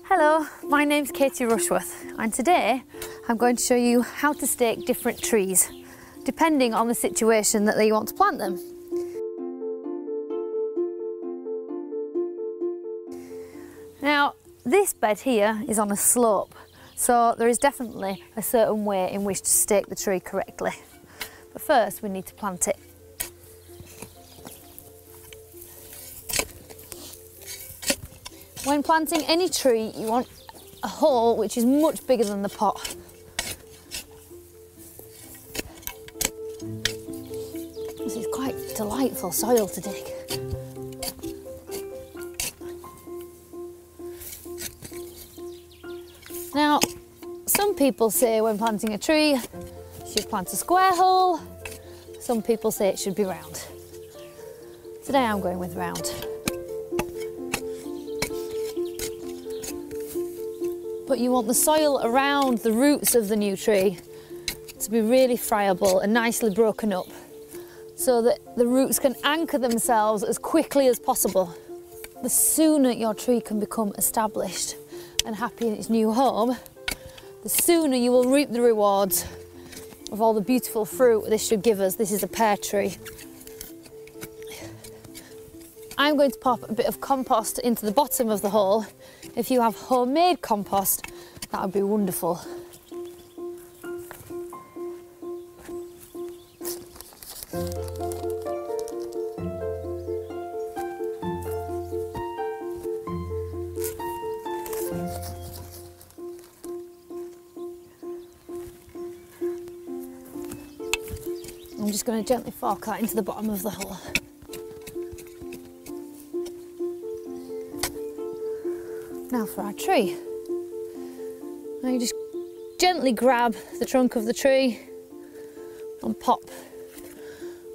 Hello, my name's Katie Rushworth, and today I'm going to show you how to stake different trees, depending on the situation that you want to plant them. Now, this bed here is on a slope, so there is definitely a certain way in which to stake the tree correctly. But first we need to plant it. When planting any tree, you want a hole which is much bigger than the pot. This is quite delightful soil to dig. Now, some people say when planting a tree, you should plant a square hole. Some people say it should be round. Today I'm going with round. But you want the soil around the roots of the new tree to be really friable and nicely broken up so that the roots can anchor themselves as quickly as possible. The sooner your tree can become established and happy in its new home, the sooner you will reap the rewards of all the beautiful fruit this should give us. This is a pear tree. I'm going to pop a bit of compost into the bottom of the hole. If you have homemade compost, that would be wonderful. I'm just going to gently fork that into the bottom of the hole. Now for our tree. Now you just gently grab the trunk of the tree and pop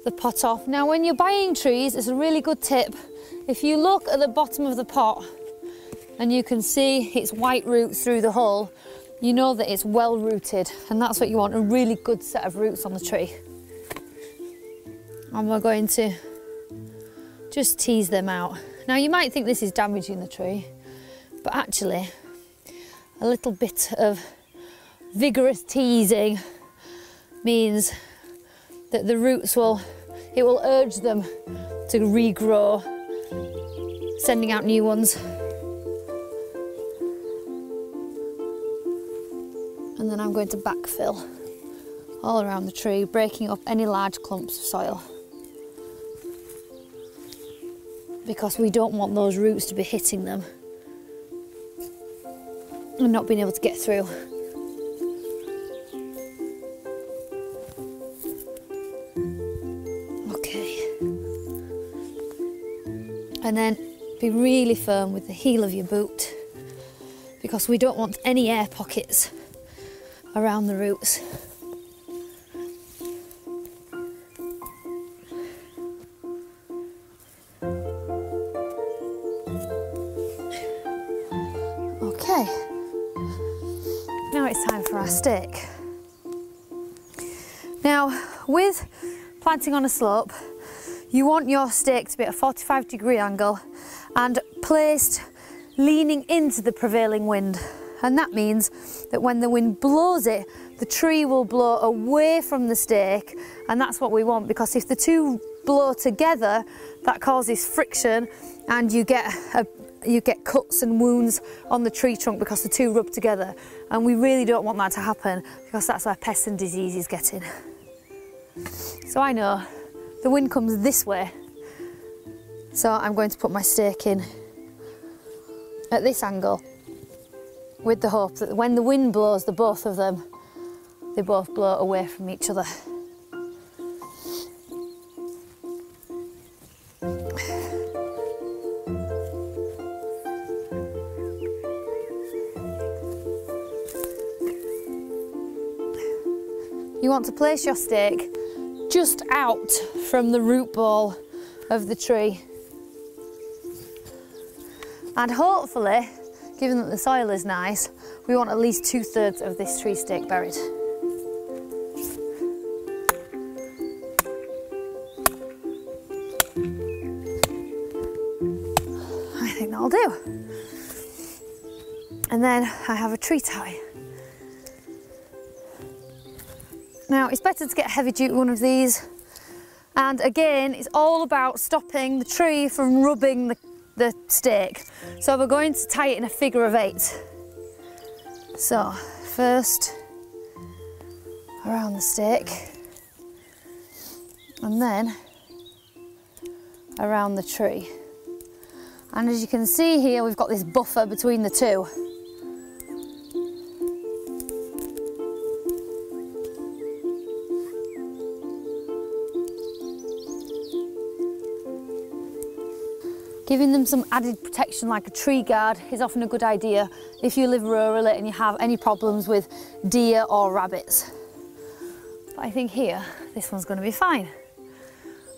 the pot off. Now when you're buying trees, it's a really good tip. If you look at the bottom of the pot and you can see its white roots through the hole, you know that it's well rooted, and that's what you want, a really good set of roots on the tree. And we're going to just tease them out. Now you might think this is damaging the tree, but actually a little bit of vigorous teasing means that the roots will urge them to regrow, sending out new ones. And then I'm going to backfill all around the tree, breaking up any large clumps of soil, because we don't want those roots to be hitting them and not being able to get through. Okay. And then be really firm with the heel of your boot, because we don't want any air pockets around the roots. Okay. Now it's time for our stake. Now, with planting on a slope, you want your stake to be at a 45-degree angle and placed leaning into the prevailing wind. And that means that when the wind blows it, the tree will blow away from the stake, and that's what we want, because if the two blow together, that causes friction and you get cuts and wounds on the tree trunk because the two rub together, and we really don't want that to happen, because that's where pests and diseases get in. So I know the wind comes this way, so I'm going to put my stake in at this angle with the hope that when the wind blows the both of them, they both blow away from each other. You want to place your stake just out from the root ball of the tree. And hopefully, given that the soil is nice, we want at least 2/3 of this tree stake buried. I'll do. And then I have a tree tie. Now it's better to get a heavy duty one of these, and again it's all about stopping the tree from rubbing the stake. So we're going to tie it in a figure of 8. So first around the stake, and then around the tree. And as you can see here, we've got this buffer between the two. Giving them some added protection like a tree guard is often a good idea if you live rurally and you have any problems with deer or rabbits. But I think here, this one's going to be fine.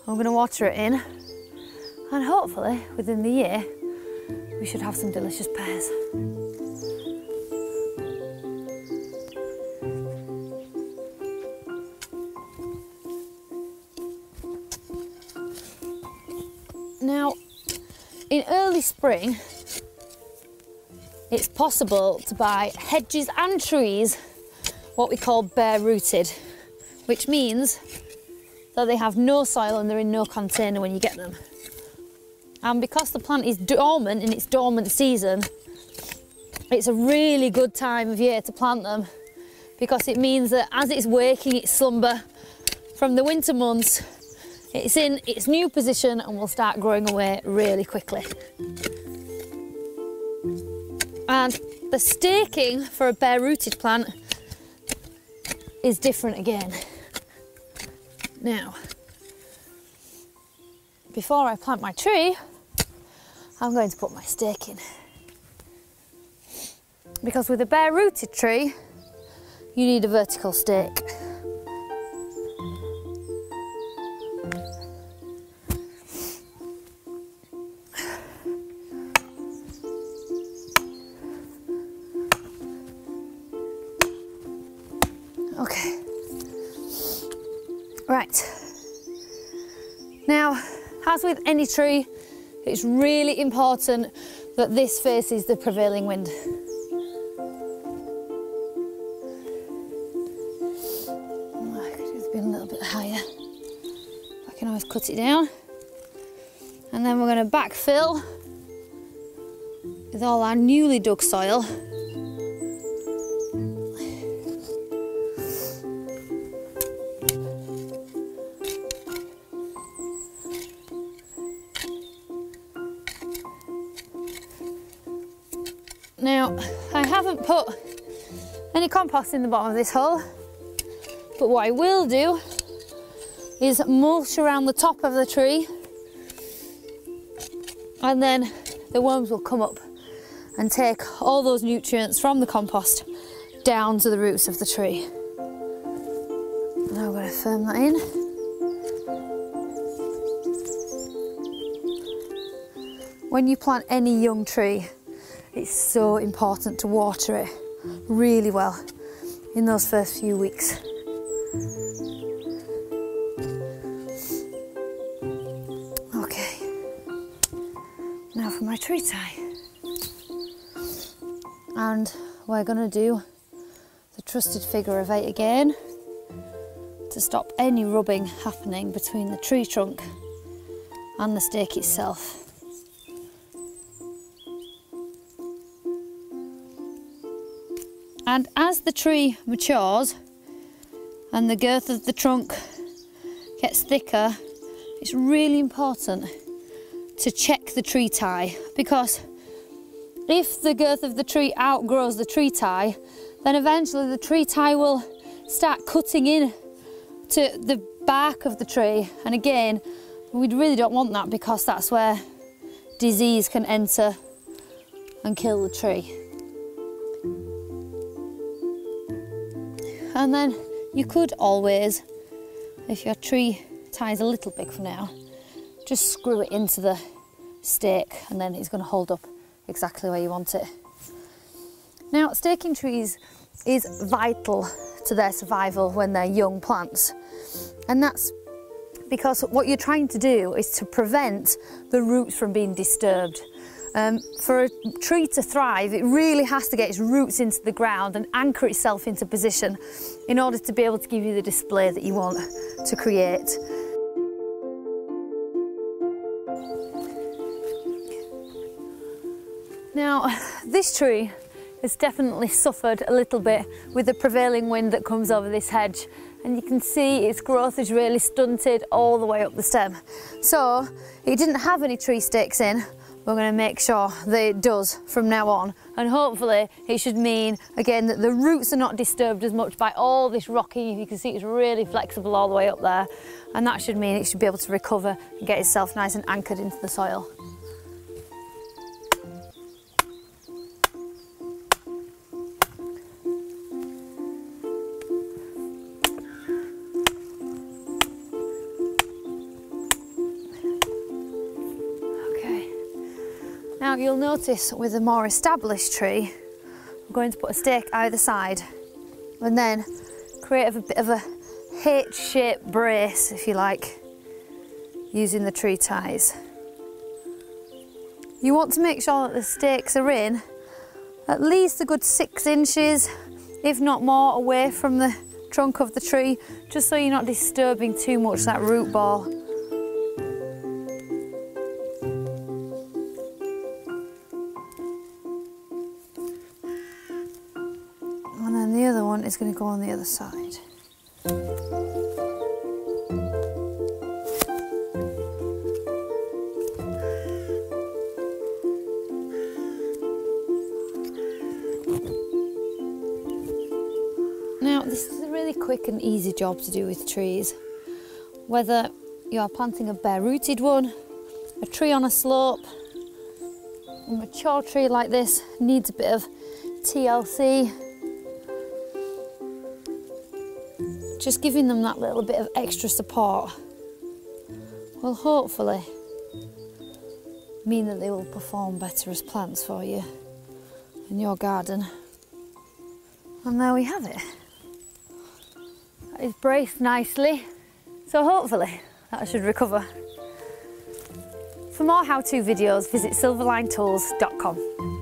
I'm going to water it in, and hopefully within the year we should have some delicious pears. Now, in early spring, it's possible to buy hedges and trees, what we call bare rooted, which means that they have no soil and they're in no container when you get them. And because the plant is dormant in its dormant season, it's a really good time of year to plant them, because it means that as it's waking its slumber from the winter months, it's in its new position and will start growing away really quickly. And the staking for a bare rooted plant is different again. Now, before I plant my tree, I'm going to put my stake in. Because with a bare rooted tree, you need a vertical stake. Okay, right. Now, as with any tree, it's really important that this faces the prevailing wind. I could have been a little bit higher. I can always cut it down. And then we're going to backfill with all our newly dug soil. Now, I haven't put any compost in the bottom of this hole, but what I will do is mulch around the top of the tree, and then the worms will come up and take all those nutrients from the compost down to the roots of the tree. Now I'm going to firm that in. When you plant any young tree, it's so important to water it really well in those first few weeks. Okay, now for my tree tie. And we're going to do the trusted figure of 8 again to stop any rubbing happening between the tree trunk and the stake itself. And as the tree matures and the girth of the trunk gets thicker, it's really important to check the tree tie, because if the girth of the tree outgrows the tree tie, then eventually the tree tie will start cutting in to the bark of the tree. And again, we really don't want that, because that's where disease can enter and kill the tree. And then you could always, if your tree tie is a little big for now, just screw it into the stake, and then it's going to hold up exactly where you want it. Now, staking trees is vital to their survival when they're young plants, and that's because what you're trying to do is to prevent the roots from being disturbed. For a tree to thrive, it really has to get its roots into the ground and anchor itself into position in order to be able to give you the display that you want to create. Now, this tree has definitely suffered a little bit with the prevailing wind that comes over this hedge, and you can see its growth is really stunted all the way up the stem. So it didn't have any tree stakes in. We're going to make sure that it does from now on, and hopefully it should mean again that the roots are not disturbed as much by all this rocking. You can see it's really flexible all the way up there, and that should mean it should be able to recover and get itself nice and anchored into the soil. Now you'll notice with a more established tree, we're going to put a stake either side and then create a bit of a H-shaped brace, if you like, using the tree ties. You want to make sure that the stakes are in at least a good 6 inches, if not more, away from the trunk of the tree, just so you're not disturbing too much that root ball. And then the other one is going to go on the other side. Now, this is a really quick and easy job to do with trees. Whether you are planting a bare-rooted one, a tree on a slope, a mature tree like this needs a bit of TLC. Just giving them that little bit of extra support will hopefully mean that they will perform better as plants for you in your garden. And there we have it. That is braced nicely, so hopefully that should recover. For more how-to videos, visit silverlinetools.com.